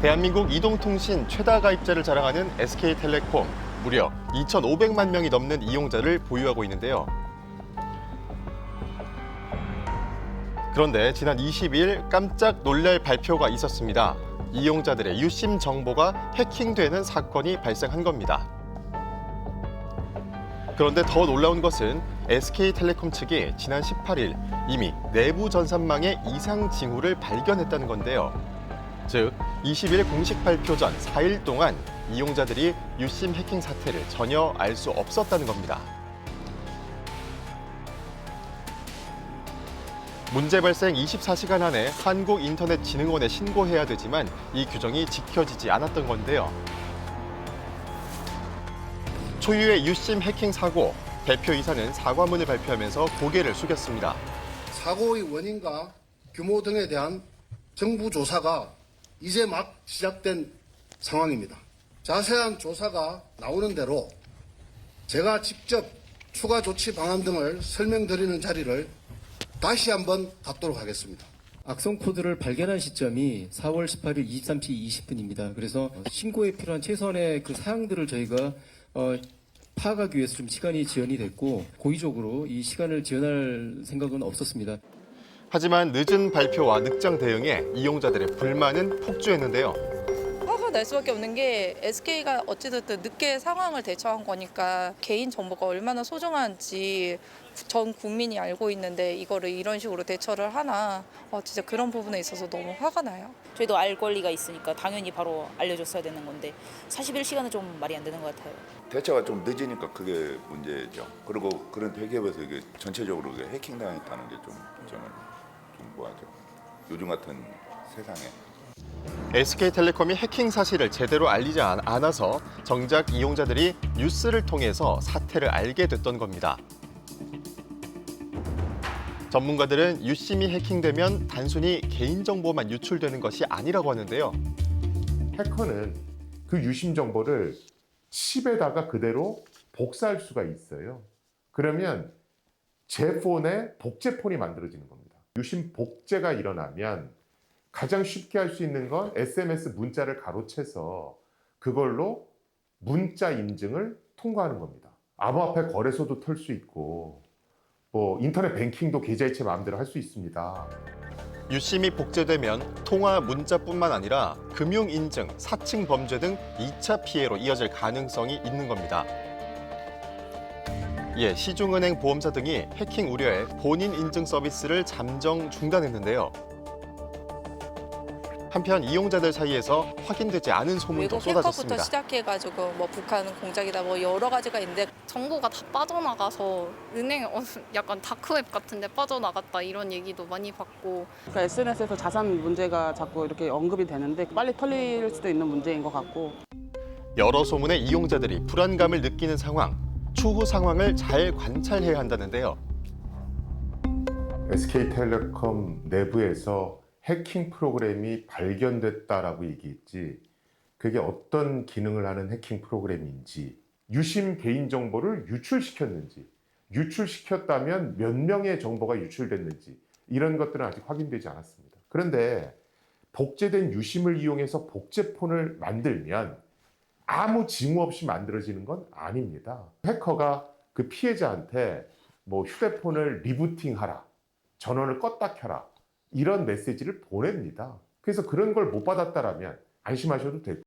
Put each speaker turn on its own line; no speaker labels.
대한민국 이동통신 최다 가입자를 자랑하는 SK텔레콤. 무려 2,500만 명이 넘는 이용자를 보유하고 있는데요. 그런데 지난 22일 깜짝 놀랄 발표가 있었습니다. 이용자들의 유심 정보가 해킹되는 사건이 발생한 겁니다. 그런데 더 놀라운 것은 SK텔레콤 측이 지난 18일 이미 내부 전산망의 이상 징후를 발견했다는 건데요. 즉, 20일 공식 발표 전 4일 동안 이용자들이 유심 해킹 사태를 전혀 알 수 없었다는 겁니다. 문제 발생 24시간 안에 한국인터넷진흥원에 신고해야 되지만 이 규정이 지켜지지 않았던 건데요. 초유의 유심 해킹 사고, 대표이사는 사과문을 발표하면서 고개를 숙였습니다.
사고의 원인과 규모 등에 대한 정부 조사가 이제 막 시작된 상황입니다. 자세한 조사가 나오는 대로 제가 직접 추가 조치 방안 등을 설명드리는 자리를 다시 한번 갖도록 하겠습니다.
악성 코드를 발견한 시점이 4월 18일 23시 20분입니다. 그래서 신고에 필요한 최선의 그 사항들을 저희가 파악하기 위해서 좀 시간이 지연이 됐고 고의적으로 이 시간을 지연할 생각은 없었습니다.
하지만 늦은 발표와 늑장 대응에 이용자들의 불만은 폭주했는데요.
화가 날 수밖에 없는 게 SK가 어찌됐든 늦게 상황을 대처한 거니까 개인 정보가 얼마나 소중한지 전 국민이 알고 있는데 이거를 이런 식으로 대처를 하나 진짜 그런 부분에 있어서 너무 화가 나요.
저희도 알 권리가 있으니까 당연히 바로 알려줬어야 되는 건데 41시간은 좀 말이 안 되는 것 같아요.
대처가 좀 늦으니까 그게 문제죠. 그리고 그런 대기업에서 이게 전체적으로 해킹당했다는 게 저는 좀 뭐하죠. 요즘 같은 세상에.
SK텔레콤이 해킹 사실을 제대로 알리지 않아서 정작 이용자들이 뉴스를 통해서 사태를 알게 됐던 겁니다. 전문가들은 유심이 해킹되면 단순히 개인정보만 유출되는 것이 아니라고 하는데요.
해커는 그 유심 정보를 칩에다가 그대로 복사할 수가 있어요. 그러면 제 폰에 복제폰이 만들어지는 겁니다. 유심 복제가 일어나면 가장 쉽게 할 수 있는 건 SMS 문자를 가로채서 그걸로 문자 인증을 통과하는 겁니다. 암호화폐 거래소도 털 수 있고 뭐 인터넷 뱅킹도 계좌이체 마음대로 할 수 있습니다.
유심이 복제되면 통화 문자뿐만 아니라 금융 인증, 사칭 범죄 등 2차 피해로 이어질 가능성이 있는 겁니다. 시중은행, 보험사 등이 해킹 우려에 본인 인증 서비스를 잠정 중단했는데요. 한편 이용자들 사이에서 확인되지 않은 소문도
외국 해커부터
쏟아졌습니다.
시작해가지고 뭐 북한은 공작이다 뭐 여러 가지가 있는데
정보가 다 빠져나가서 은행 약간 다크웹 같은 데 빠져나갔다 이런 얘기도 많이 받고
그러니까 SNS에서 자산 문제가 자꾸 이렇게 언급이 되는데 빨리 털릴 수도 있는 문제인 것 같고
여러 소문에 이용자들이 불안감을 느끼는 상황, 추후 상황을 잘 관찰해야 한다는데요.
SK텔레콤 내부에서 해킹 프로그램이 발견됐다라고 얘기했지 그게 어떤 기능을 하는 해킹 프로그램인지 유심 개인정보를 유출시켰는지 유출시켰다면 몇 명의 정보가 유출됐는지 이런 것들은 아직 확인되지 않았습니다. 그런데 복제된 유심을 이용해서 복제폰을 만들면 아무 징후 없이 만들어지는 건 아닙니다. 해커가 그 피해자한테 뭐 휴대폰을 리부팅하라, 전원을 껐다 켜라 이런 메시지를 보냅니다. 그래서 그런 걸 못 받았다라면 안심하셔도 되고